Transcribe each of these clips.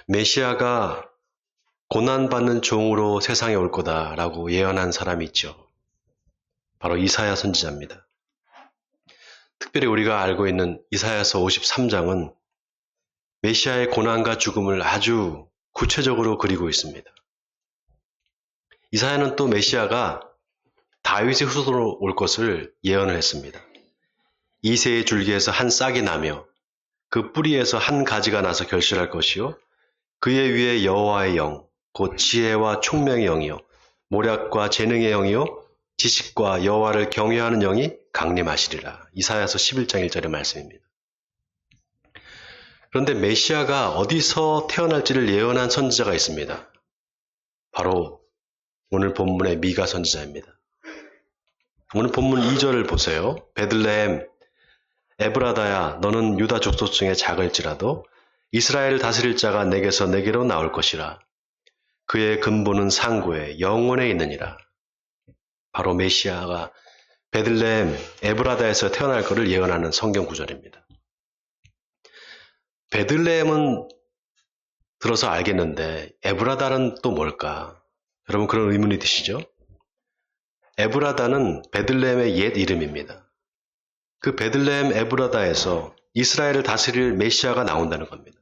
메시아가 고난받는 종으로 세상에 올 거다라고 예언한 사람이 있죠. 바로 이사야 선지자입니다. 특별히 우리가 알고 있는 이사야서 53장은 메시아의 고난과 죽음을 아주 구체적으로 그리고 있습니다. 이사야는 또 메시아가 다윗의 후손으로 올 것을 예언을 했습니다. 이새의 줄기에서 한 싹이 나며 그 뿌리에서 한 가지가 나서 결실할 것이요 그의 위에 여호와의 영, 곧 지혜와 총명의 영이요 모략과 재능의 영이요 지식과 여호와를 경외하는 영이 강림하시리라. 이사야서 11장 1절의 말씀입니다. 그런데 메시아가 어디서 태어날지를 예언한 선지자가 있습니다. 바로 오늘 본문의 미가 선지자입니다. 오늘 본문 2절을 보세요. 베들레헴 에브라다야 너는 유다 족속 중에 작을지라도 이스라엘을 다스릴 자가 내게서 내게로 나올 것이라. 그의 근본은 상고에 영원에 있느니라. 바로 메시아가 베들레헴 에브라다에서 태어날 것을 예언하는 성경 구절입니다. 베들레헴은 들어서 알겠는데 에브라다는 또 뭘까? 여러분 그런 의문이 드시죠? 에브라다는 베들레헴의 옛 이름입니다. 그 베들레헴 에브라다에서 이스라엘을 다스릴 메시아가 나온다는 겁니다.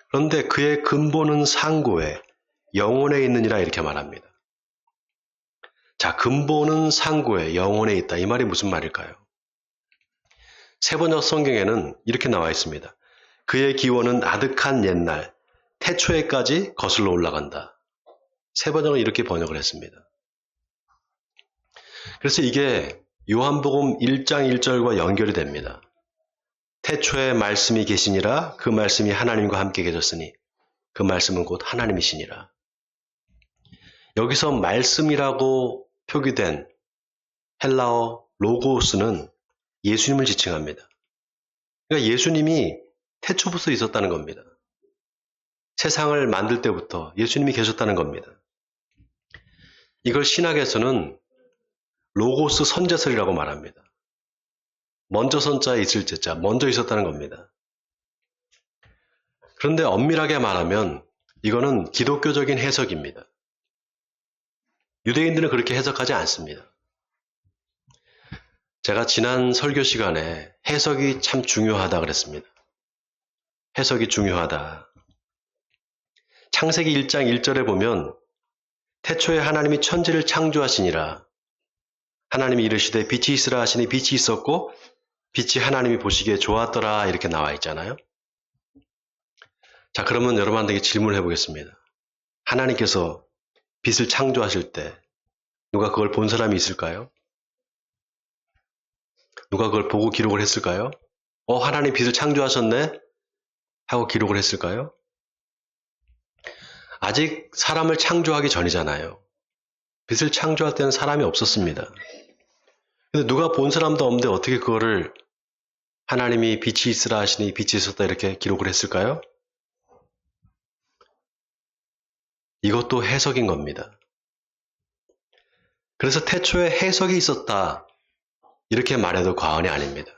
그런데 그의 근본은 상고에 영원에 있느니라 이렇게 말합니다. 자, 근본은 상고에 영원에 있다. 이 말이 무슨 말일까요? 세번역 성경에는 이렇게 나와 있습니다. 그의 기원은 아득한 옛날 태초에까지 거슬러 올라간다. 세번역은 이렇게 번역을 했습니다. 그래서 이게 요한복음 1장 1절과 연결이 됩니다. 태초에 말씀이 계시니라 그 말씀이 하나님과 함께 계셨으니 그 말씀은 곧 하나님이시니라. 여기서 말씀이라고 표기된 헬라어 로고스는 예수님을 지칭합니다. 그러니까 예수님이 태초부터 있었다는 겁니다. 세상을 만들 때부터 예수님이 계셨다는 겁니다. 이걸 신학에서는 로고스 선제설이라고 말합니다. 먼저 선자에 있을 제자, 먼저 있었다는 겁니다. 그런데 엄밀하게 말하면 이거는 기독교적인 해석입니다. 유대인들은 그렇게 해석하지 않습니다. 제가 지난 설교 시간에 해석이 참 중요하다 그랬습니다. 해석이 중요하다. 창세기 1장 1절에 보면 태초에 하나님이 천지를 창조하시니라. 하나님이 이르시되 빛이 있으라 하시니 빛이 있었고 빛이 하나님이 보시기에 좋았더라 이렇게 나와 있잖아요. 자, 그러면 여러분들에게 질문을 해보겠습니다. 하나님께서 빛을 창조하실 때 누가 그걸 본 사람이 있을까요? 누가 그걸 보고 기록을 했을까요? 하나님 빛을 창조하셨네? 하고 기록을 했을까요? 아직 사람을 창조하기 전이잖아요. 빛을 창조할 때는 사람이 없었습니다. 근데 누가 본 사람도 없는데 어떻게 그거를 하나님이 빛이 있으라 하시니 빛이 있었다 이렇게 기록을 했을까요? 이것도 해석인 겁니다. 그래서 태초에 해석이 있었다 이렇게 말해도 과언이 아닙니다.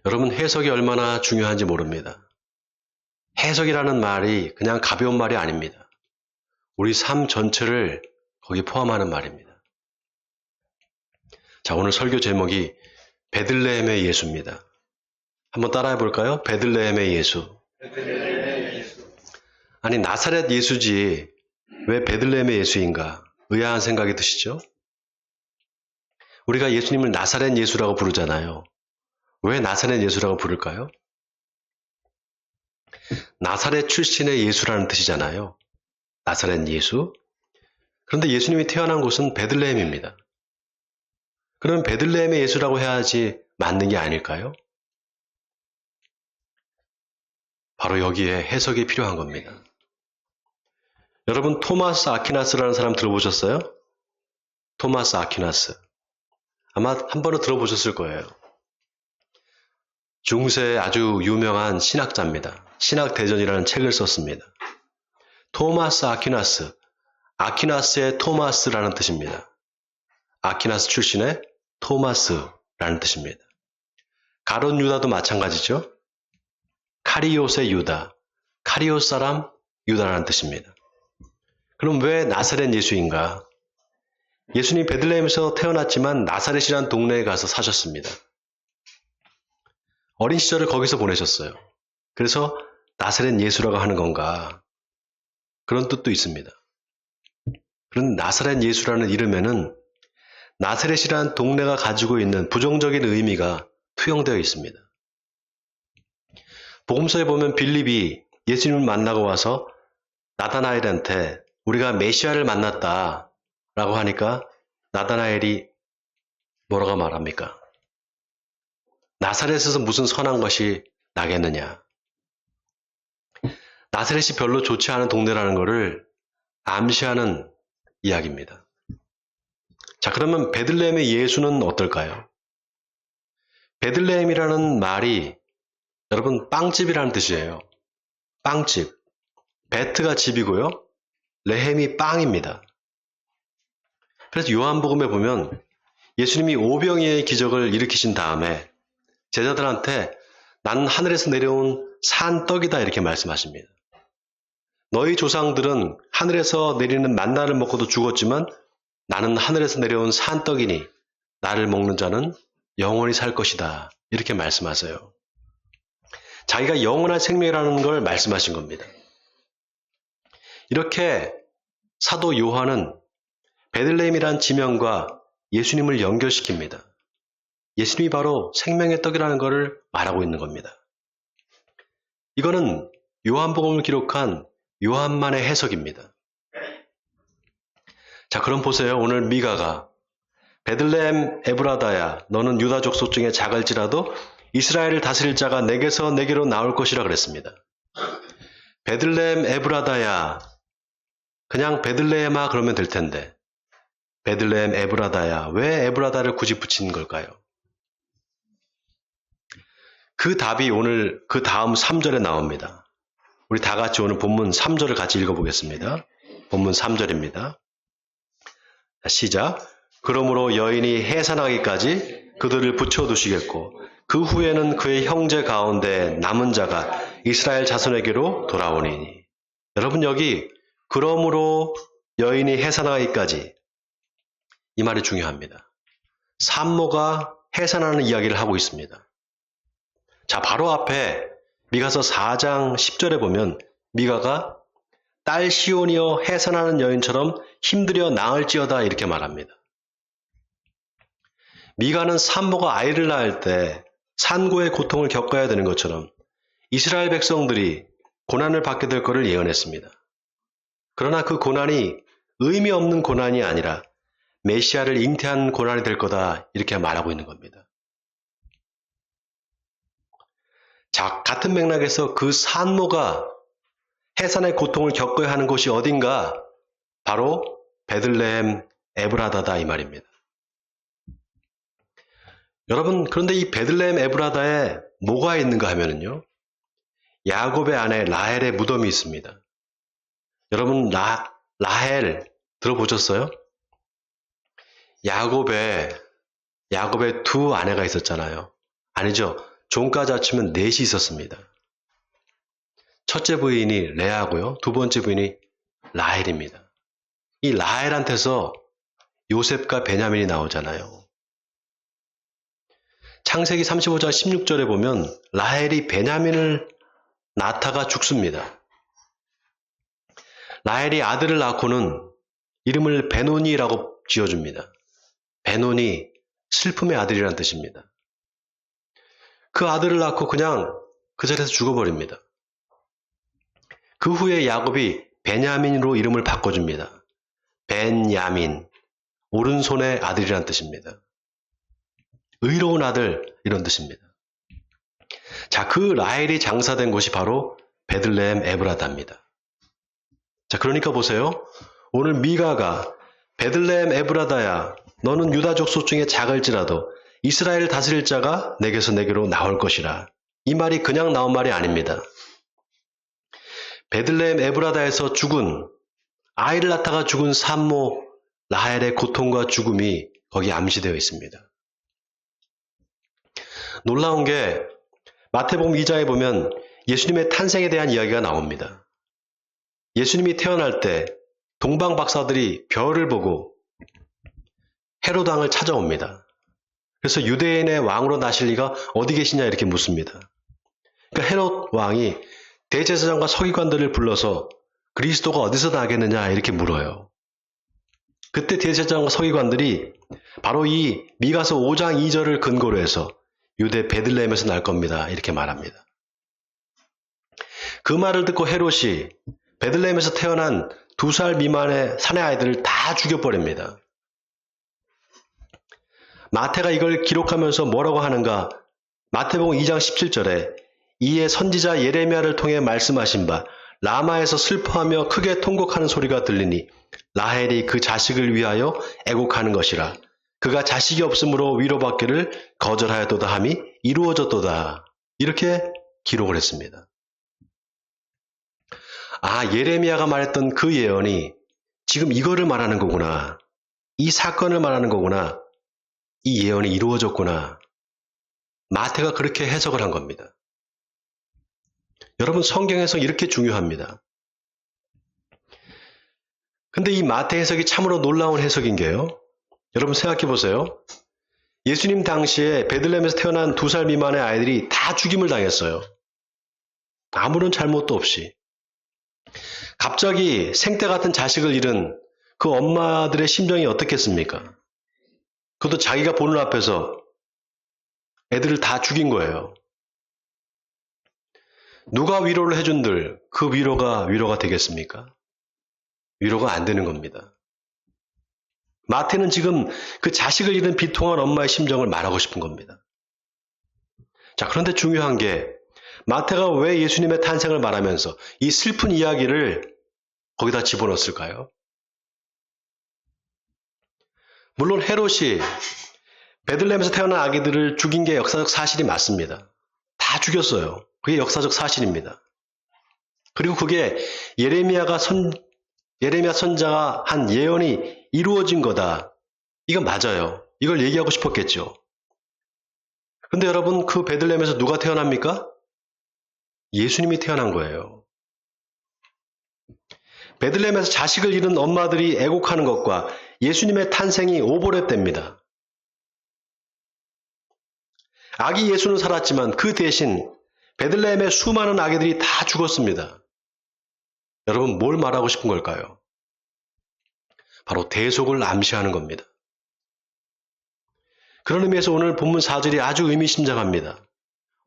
여러분 해석이 얼마나 중요한지 모릅니다. 해석이라는 말이 그냥 가벼운 말이 아닙니다. 우리 삶 전체를 거기 포함하는 말입니다. 자, 오늘 설교 제목이 베들레헴의 예수입니다. 한번 따라해 볼까요? 베들레헴의 예수. 아니 나사렛 예수지 왜 베들레헴의 예수인가? 의아한 생각이 드시죠? 우리가 예수님을 나사렛 예수라고 부르잖아요. 왜 나사렛 예수라고 부를까요? 나사렛 출신의 예수라는 뜻이잖아요. 나사렛 예수. 그런데 예수님이 태어난 곳은 베들레헴입니다. 그러면 베들레헴의 예수라고 해야지 맞는 게 아닐까요? 바로 여기에 해석이 필요한 겁니다. 여러분 토마스 아퀴나스라는 사람 들어보셨어요? 토마스 아퀴나스. 아마 한 번은 들어보셨을 거예요. 중세의 아주 유명한 신학자입니다. 신학대전이라는 책을 썼습니다. 토마스 아퀴나스. 아퀴나스의 토마스라는 뜻입니다. 아퀴나스 출신의 토마스라는 뜻입니다. 가룟 유다도 마찬가지죠. 카리옷의 유다, 카리오 사람 유다라는 뜻입니다. 그럼 왜 나사렛 예수인가? 예수님 베들레헴에서 태어났지만 나사렛이라는 동네에 가서 사셨습니다. 어린 시절을 거기서 보내셨어요. 그래서 나사렛 예수라고 하는 건가? 그런 뜻도 있습니다. 그런 나사렛 예수라는 이름에는 나사렛이라는 동네가 가지고 있는 부정적인 의미가 투영되어 있습니다. 복음서에 보면 빌립이 예수님을 만나고 와서 나다나엘한테 우리가 메시아를 만났다 라고 하니까 나다나엘이 뭐라고 말합니까? 나사렛에서 무슨 선한 것이 나겠느냐. 나사렛이 별로 좋지 않은 동네라는 것을 암시하는 이야기입니다. 자, 그러면 베들레헴의 예수는 어떨까요? 베들레헴이라는 말이 여러분 빵집이라는 뜻이에요. 빵집. 베트가 집이고요. 레헴이 빵입니다. 그래서 요한복음에 보면 예수님이 오병이어의 기적을 일으키신 다음에 제자들한테 나는 하늘에서 내려온 산 떡이다 이렇게 말씀하십니다. 너희 조상들은 하늘에서 내리는 만나를 먹고도 죽었지만 나는 하늘에서 내려온 산 떡이니 나를 먹는 자는 영원히 살 것이다 이렇게 말씀하세요. 자기가 영원한 생명이라는 걸 말씀하신 겁니다. 이렇게 사도 요한은 베들레헴이란 지명과 예수님을 연결시킵니다. 예수님이 바로 생명의 떡이라는 것을 말하고 있는 겁니다. 이거는 요한복음을 기록한 요한만의 해석입니다. 자, 그럼 보세요. 오늘 미가가 베들레헴 에브라다야 너는 유다 족속 중에 작을지라도 이스라엘을 다스릴 자가 내게서 내게로 나올 것이라 그랬습니다. 베들레헴 에브라다야 그냥 베들레헴아 그러면 될 텐데 베들레헴 에브라다야 왜 에브라다를 굳이 붙인 걸까요? 그 답이 오늘 그 다음 3절에 나옵니다. 우리 다 같이 오늘 본문 3절을 같이 읽어보겠습니다. 본문 3절입니다. 시작. 그러므로 여인이 해산하기까지 그들을 붙여두시겠고 그 후에는 그의 형제 가운데 남은 자가 이스라엘 자손에게로 돌아오니니. 여러분 여기 그러므로 여인이 해산하기까지 이 말이 중요합니다. 산모가 해산하는 이야기를 하고 있습니다. 자, 바로 앞에 미가서 4장 10절에 보면 미가가 딸 시온이여 해산하는 여인처럼 힘들여 낳을지어다 이렇게 말합니다. 미가는 산모가 아이를 낳을 때 산고의 고통을 겪어야 되는 것처럼 이스라엘 백성들이 고난을 받게 될 것을 예언했습니다. 그러나 그 고난이 의미 없는 고난이 아니라 메시아를 잉태한 고난이 될 거다 이렇게 말하고 있는 겁니다. 자, 같은 맥락에서 그 산모가 해산의 고통을 겪어야 하는 곳이 어딘가? 바로 베들레헴 에브라다다 이 말입니다. 여러분, 그런데 이 베들레헴 에브라다에 뭐가 있는가 하면은요. 야곱의 아내 라헬의 무덤이 있습니다. 여러분, 라헬 들어보셨어요? 야곱의 두 아내가 있었잖아요. 아니죠. 종까지 합치면 넷이 있었습니다. 첫째 부인이 레아고요. 두 번째 부인이 라헬입니다. 이 라헬한테서 요셉과 베냐민이 나오잖아요. 창세기 35장 16절에 보면 라헬이 베냐민을 낳다가 죽습니다. 라헬이 아들을 낳고는 이름을 베노니라고 지어줍니다. 베노니, 슬픔의 아들이라는 뜻입니다. 그 아들을 낳고 그냥 그 자리에서 죽어버립니다. 그 후에 야곱이 베냐민으로 이름을 바꿔줍니다. 벤야민, 오른손의 아들이라는 뜻입니다. 의로운 아들 이런 뜻입니다. 자, 그 라헬이 장사된 곳이 바로 베들레헴 에브라다입니다. 자, 그러니까 보세요. 오늘 미가가 베들레헴 에브라다야 너는 유다 족속 중에 작을지라도 이스라엘을 다스릴 자가 내게서 내게로 나올 것이라. 이 말이 그냥 나온 말이 아닙니다. 베들레헴 에브라다에서 죽은 아이를 낳다가 죽은 산모 라헬의 고통과 죽음이 거기 암시되어 있습니다. 놀라운 게 마태복음 2장에 보면 예수님의 탄생에 대한 이야기가 나옵니다. 예수님이 태어날 때 동방 박사들이 별을 보고 헤롯 왕을 찾아옵니다. 그래서 유대인의 왕으로 나실 리가 어디 계시냐 이렇게 묻습니다. 그러니까 헤롯 왕이 대제사장과 서기관들을 불러서 그리스도가 어디서 나겠느냐 이렇게 물어요. 그때 대제사장과 서기관들이 바로 이 미가서 5장 2절을 근거로 해서 유대 베들레헴에서 날 겁니다. 이렇게 말합니다. 그 말을 듣고 헤롯이 베들레헴에서 태어난 2살 미만의 사내 아이들을 다 죽여버립니다. 마태가 이걸 기록하면서 뭐라고 하는가? 마태복음 2장 17절에 이에 선지자 예레미야를 통해 말씀하신 바 라마에서 슬퍼하며 크게 통곡하는 소리가 들리니 라헬이 그 자식을 위하여 애곡하는 것이라. 그가 자식이 없으므로 위로받기를 거절하였도다 함이 이루어졌도다. 이렇게 기록을 했습니다. 아, 예레미야가 말했던 그 예언이 지금 이거를 말하는 거구나. 이 사건을 말하는 거구나. 이 예언이 이루어졌구나. 마태가 그렇게 해석을 한 겁니다. 여러분, 성경 해석 이렇게 중요합니다. 근데 이 마태 해석이 참으로 놀라운 해석인 게요. 여러분 생각해 보세요. 예수님 당시에 베들레헴에서 태어난 2살 미만의 아이들이 다 죽임을 당했어요. 아무런 잘못도 없이. 갑자기 생때 같은 자식을 잃은 그 엄마들의 심정이 어떻겠습니까? 그것도 자기가 보는 앞에서 애들을 다 죽인 거예요. 누가 위로를 해준들 그 위로가 되겠습니까? 위로가 안 되는 겁니다. 마태는 지금 그 자식을 잃은 비통한 엄마의 심정을 말하고 싶은 겁니다. 자, 그런데 중요한 게 마태가 왜 예수님의 탄생을 말하면서 이 슬픈 이야기를 거기다 집어넣었을까요? 물론 헤롯이 베들레헴에서 태어난 아기들을 죽인 게 역사적 사실이 맞습니다. 다 죽였어요. 그게 역사적 사실입니다. 그리고 그게 예레미야 선자가 한 예언이 이루어진 거다. 이건 맞아요. 이걸 얘기하고 싶었겠죠. 근데 여러분, 그 베들레헴에서 누가 태어납니까? 예수님이 태어난 거예요. 베들레헴에서 자식을 잃은 엄마들이 애곡하는 것과 예수님의 탄생이 오버랩됩니다. 아기 예수는 살았지만 그 대신 베들레헴의 수많은 아기들이 다 죽었습니다. 여러분, 뭘 말하고 싶은 걸까요? 바로 대속을 암시하는 겁니다. 그런 의미에서 오늘 본문 4절이 아주 의미심장합니다.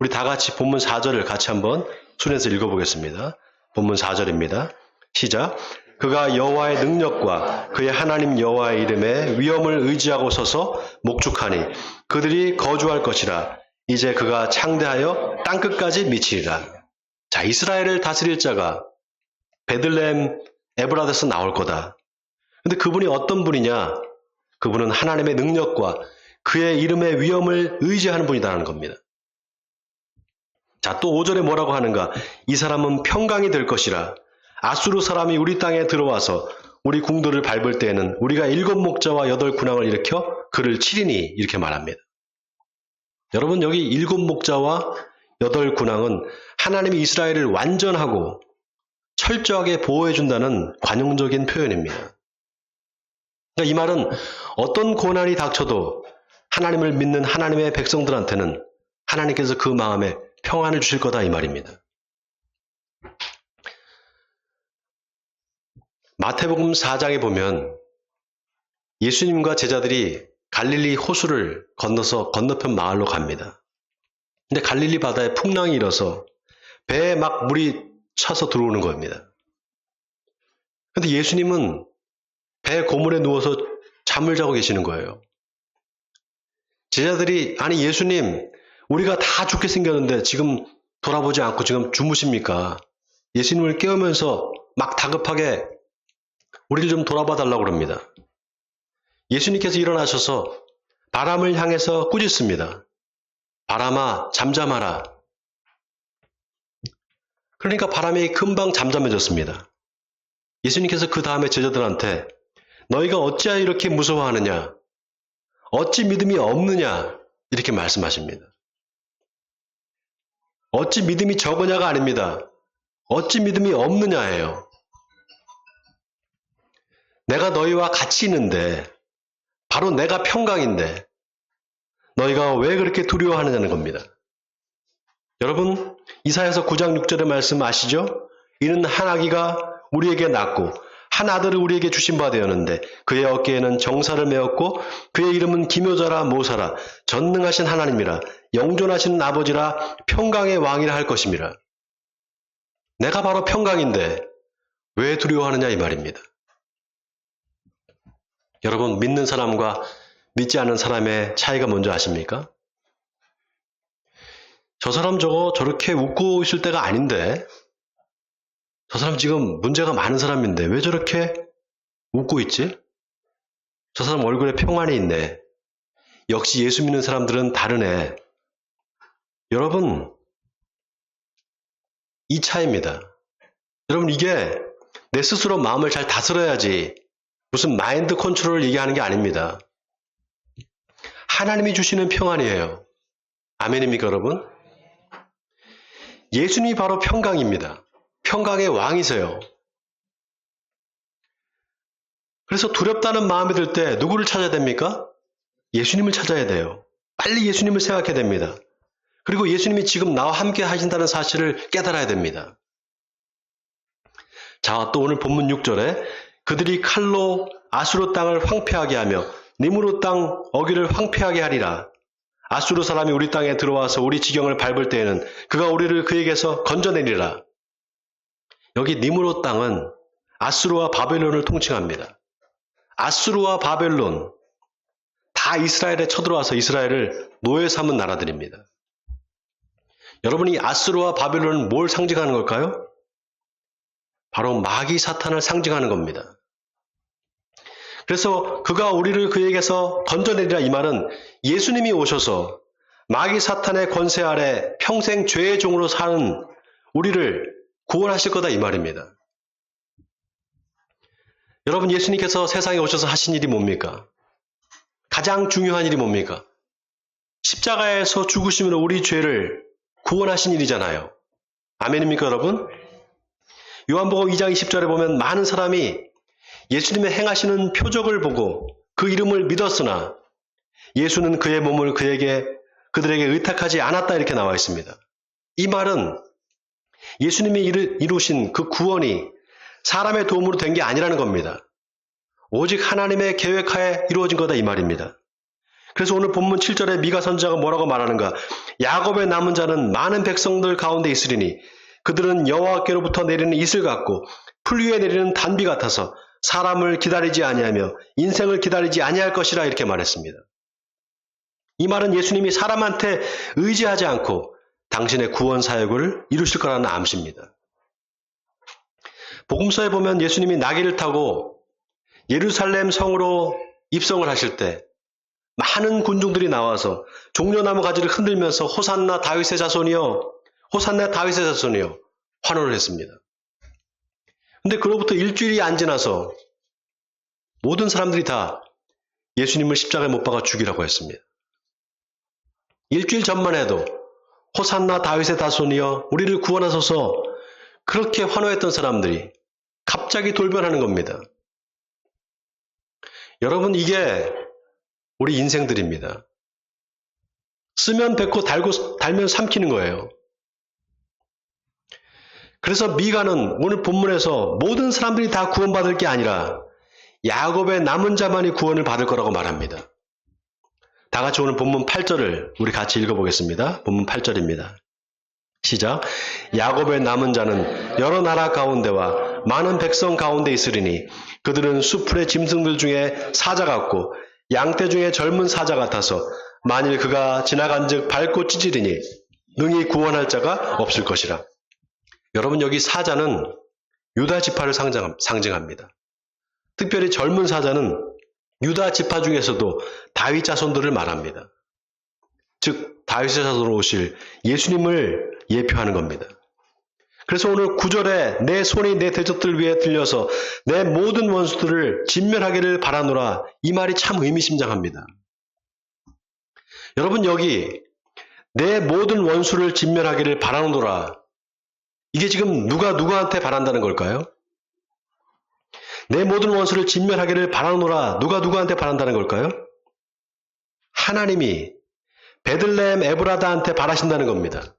우리 다 같이 본문 4절을 같이 한번 순에서 읽어보겠습니다. 본문 4절입니다. 시작. 그가 여호와의 능력과 그의 하나님 여호와의 이름에 위엄을 의지하고 서서 목축하니 그들이 거주할 것이라. 이제 그가 창대하여 땅끝까지 미치리라. 자, 이스라엘을 다스릴 자가 베들레헴 에브라데서 나올 거다. 근데 그분이 어떤 분이냐? 그분은 하나님의 능력과 그의 이름의 위엄을 의지하는 분이라는 겁니다. 자, 또 5절에 뭐라고 하는가? 이 사람은 평강이 될 것이라. 아수르 사람이 우리 땅에 들어와서 우리 궁들을 밟을 때에는 우리가 7 목자와 8 군왕을 일으켜 그를 치리니 이렇게 말합니다. 여러분, 여기 7 목자와 8 군왕은 하나님이 이스라엘을 완전하고 철저하게 보호해준다는 관용적인 표현입니다. 그러니까 이 말은 어떤 고난이 닥쳐도 하나님을 믿는 하나님의 백성들한테는 하나님께서 그 마음에 평안을 주실 거다 이 말입니다. 마태복음 4장에 보면 예수님과 제자들이 갈릴리 호수를 건너서 건너편 마을로 갑니다. 근데 갈릴리 바다에 풍랑이 일어서 배에 막 물이 차서 들어오는 겁니다. 근데 예수님은 배 고물에 누워서 잠을 자고 계시는 거예요. 제자들이 아니 예수님, 우리가 다 죽게 생겼는데 지금 돌아보지 않고 지금 주무십니까? 예수님을 깨우면서 막 다급하게 우리를 좀 돌아봐 달라고 그럽니다. 예수님께서 일어나셔서 바람을 향해서 꾸짖습니다. 바람아, 잠잠하라. 그러니까 바람이 금방 잠잠해졌습니다. 예수님께서 그 다음에 제자들한테 너희가 어찌하여 이렇게 무서워하느냐? 어찌 믿음이 없느냐? 이렇게 말씀하십니다. 어찌 믿음이 적으냐가 아닙니다. 어찌 믿음이 없느냐예요. 내가 너희와 같이 있는데, 바로 내가 평강인데, 너희가 왜 그렇게 두려워하느냐는 겁니다. 여러분, 이사야서 9장 6절의 말씀 아시죠? 이는 한 아기가 우리에게 낳고 한 아들을 우리에게 주신 바 되었는데 그의 어깨에는 정사를 메었고 그의 이름은 기묘자라 모사라 전능하신 하나님이라 영존하시는 아버지라 평강의 왕이라 할 것임이라. 내가 바로 평강인데 왜 두려워하느냐 이 말입니다. 여러분, 믿는 사람과 믿지 않는 사람의 차이가 뭔지 아십니까? 저 사람 저렇게 웃고 있을 때가 아닌데, 저 사람 지금 문제가 많은 사람인데 왜 저렇게 웃고 있지? 저 사람 얼굴에 평안이 있네. 역시 예수 믿는 사람들은 다르네. 여러분, 이 차이입니다. 여러분, 이게 내 스스로 마음을 잘 다스려야지 무슨 마인드 컨트롤을 얘기하는 게 아닙니다. 하나님이 주시는 평안이에요. 아멘입니까, 여러분? 예수님이 바로 평강입니다. 평강의 왕이세요. 그래서 두렵다는 마음이 들 때 누구를 찾아야 됩니까? 예수님을 찾아야 돼요. 빨리 예수님을 생각해야 됩니다. 그리고 예수님이 지금 나와 함께 하신다는 사실을 깨달아야 됩니다. 자, 또 오늘 본문 6절에 그들이 칼로 아수르 땅을 황폐하게 하며 니므롯 땅 어귀를 황폐하게 하리라. 아수르 사람이 우리 땅에 들어와서 우리 지경을 밟을 때에는 그가 우리를 그에게서 건져내리라. 여기 니므롯 땅은 아수르와 바벨론을 통칭합니다. 아수르와 바벨론 다 이스라엘에 쳐들어와서 이스라엘을 노예 삼은 나라들입니다. 여러분이 아수르와 바벨론은 뭘 상징하는 걸까요? 바로 마귀 사탄을 상징하는 겁니다. 그래서 그가 우리를 그에게서 건져내리라 이 말은 예수님이 오셔서 마귀 사탄의 권세 아래 평생 죄의 종으로 사는 우리를 구원하실 거다 이 말입니다. 여러분, 예수님께서 세상에 오셔서 하신 일이 뭡니까? 가장 중요한 일이 뭡니까? 십자가에서 죽으심으로 우리 죄를 구원하신 일이잖아요. 아멘입니까, 여러분? 요한복음 2장 20절에 보면 많은 사람이 예수님의 행하시는 표적을 보고 그 이름을 믿었으나 예수는 그의 몸을 그들에게 의탁하지 않았다 이렇게 나와 있습니다. 이 말은 예수님이 이루신 그 구원이 사람의 도움으로 된 게 아니라는 겁니다. 오직 하나님의 계획하에 이루어진 거다 이 말입니다. 그래서 오늘 본문 7절에 미가 선지자가 뭐라고 말하는가? 야곱의 남은 자는 많은 백성들 가운데 있으리니 그들은 여호와께로부터 내리는 이슬 같고 풀 위에 내리는 단비 같아서 사람을 기다리지 아니하며 인생을 기다리지 아니할 것이라 이렇게 말했습니다. 이 말은 예수님이 사람한테 의지하지 않고 당신의 구원 사역을 이루실 거라는 암시입니다. 복음서에 보면 예수님이 나귀를 타고 예루살렘 성으로 입성을 하실 때 많은 군중들이 나와서 종려나무 가지를 흔들면서 호산나 다윗의 자손이여, 호산나 다윗의 자손이여 환호를 했습니다. 근데 그로부터 일주일이 안 지나서 모든 사람들이 다 예수님을 십자가에 못 박아 죽이라고 했습니다. 일주일 전만 해도 호산나 다윗의 자손이여 우리를 구원하소서 그렇게 환호했던 사람들이 갑자기 돌변하는 겁니다. 여러분, 이게 우리 인생들입니다. 쓰면 뱉고 달면 삼키는 거예요. 그래서 미가는 오늘 본문에서 모든 사람들이 다 구원받을 게 아니라 야곱의 남은 자만이 구원을 받을 거라고 말합니다. 다 같이 오늘 본문 8절을 우리 같이 읽어보겠습니다. 본문 8절입니다. 시작. 야곱의 남은 자는 여러 나라 가운데와 많은 백성 가운데 있으리니 그들은 수풀의 짐승들 중에 사자 같고 양떼 중에 젊은 사자 같아서 만일 그가 지나간즉 밟고 찢으리니 능히 구원할 자가 없을 것이라. 여러분, 여기 사자는 유다 지파를 상징합니다. 특별히 젊은 사자는 유다 지파 중에서도 다윗 자손들을 말합니다. 즉 다윗의 자손으로 오실 예수님을 예표하는 겁니다. 그래서 오늘 9절에 내 손이 내 대적들 위에 들려서 내 모든 원수들을 진멸하기를 바라노라 이 말이 참 의미심장합니다. 여러분, 여기 내 모든 원수를 진멸하기를 바라노라. 이게 지금 누가 누구한테 바란다는 걸까요? 내 모든 원수를 진멸하기를 바라노라. 누가 누구한테 바란다는 걸까요? 하나님이 베들레헴 에브라다한테 바라신다는 겁니다.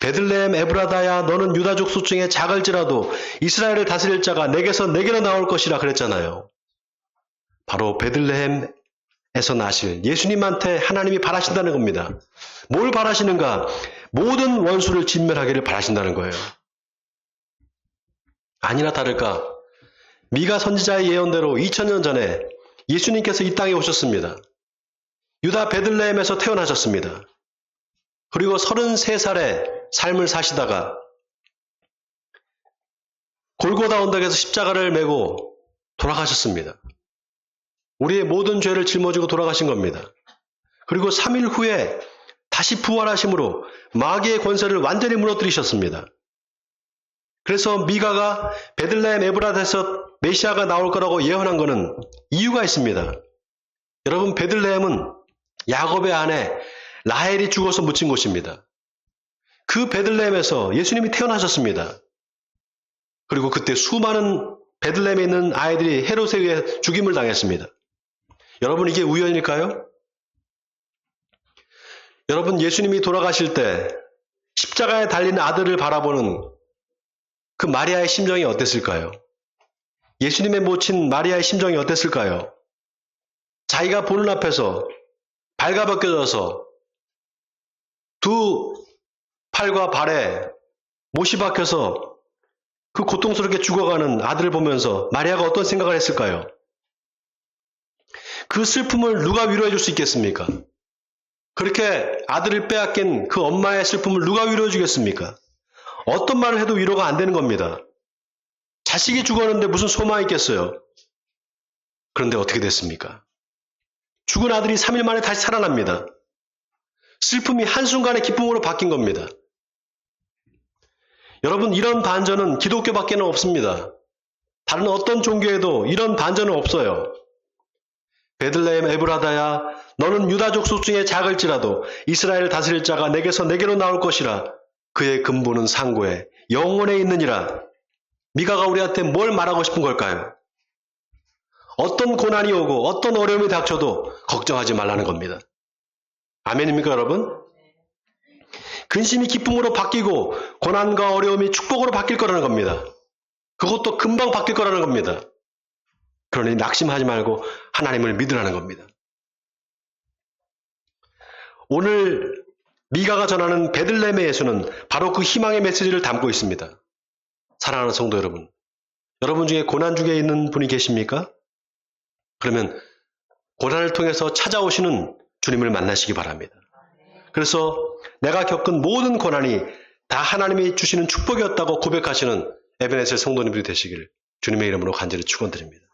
베들레헴 에브라다야, 너는 유다 족속 중에 작을지라도 이스라엘을 다스릴 자가 내게서 내게로 나올 것이라 그랬잖아요. 바로 베들레헴에서 나실 예수님한테 하나님이 바라신다는 겁니다. 뭘 바라시는가? 모든 원수를 진멸하기를 바라신다는 거예요. 아니나 다를까 미가 선지자의 예언대로 2000년 전에 예수님께서 이 땅에 오셨습니다. 유다 베들레헴에서 태어나셨습니다. 그리고 33살의 삶을 사시다가 골고다 언덕에서 십자가를 메고 돌아가셨습니다. 우리의 모든 죄를 짊어지고 돌아가신 겁니다. 그리고 3일 후에 다시 부활하심으로 마귀의 권세를 완전히 무너뜨리셨습니다. 그래서 미가가 베들레헴 에브라다에서 메시아가 나올 거라고 예언한 것은 이유가 있습니다. 여러분, 베들레헴은 야곱의 아내 라헬이 죽어서 묻힌 곳입니다. 그 베들레헴에서 예수님이 태어나셨습니다. 그리고 그때 수많은 베들레헴에 있는 아이들이 헤롯에 의해 죽임을 당했습니다. 여러분, 이게 우연일까요? 여러분, 예수님이 돌아가실 때 십자가에 달린 아들을 바라보는 그 마리아의 심정이 어땠을까요? 예수님의 모친 마리아의 심정이 어땠을까요? 자기가 보는 앞에서 발가벗겨져서 두 팔과 발에 못이 박혀서 그 고통스럽게 죽어가는 아들을 보면서 마리아가 어떤 생각을 했을까요? 그 슬픔을 누가 위로해 줄 수 있겠습니까? 그렇게 아들을 빼앗긴 그 엄마의 슬픔을 누가 위로해 주겠습니까? 어떤 말을 해도 위로가 안 되는 겁니다. 자식이 죽었는데 무슨 소망이 있겠어요? 그런데 어떻게 됐습니까? 죽은 아들이 3일 만에 다시 살아납니다. 슬픔이 한순간에 기쁨으로 바뀐 겁니다. 여러분, 이런 반전은 기독교밖에는 없습니다. 다른 어떤 종교에도 이런 반전은 없어요. 베들레헴 에브라다야, 너는 유다 족속 중에 작을지라도 이스라엘을 다스릴 자가 내게서 내게로 나올 것이라. 그의 근본은 상고에 영원에 있느니라. 미가가 우리한테 뭘 말하고 싶은 걸까요? 어떤 고난이 오고 어떤 어려움이 닥쳐도 걱정하지 말라는 겁니다. 아멘입니까, 여러분? 근심이 기쁨으로 바뀌고 고난과 어려움이 축복으로 바뀔 거라는 겁니다. 그것도 금방 바뀔 거라는 겁니다. 그러니 낙심하지 말고 하나님을 믿으라는 겁니다. 오늘 미가가 전하는 베들레헴의 예수는 바로 그 희망의 메시지를 담고 있습니다. 사랑하는 성도 여러분, 여러분 중에 고난 중에 있는 분이 계십니까? 그러면 고난을 통해서 찾아오시는 주님을 만나시기 바랍니다. 그래서 내가 겪은 모든 고난이 다 하나님이 주시는 축복이었다고 고백하시는 에베네셀 성도님들이 되시기를 주님의 이름으로 간절히 축원드립니다.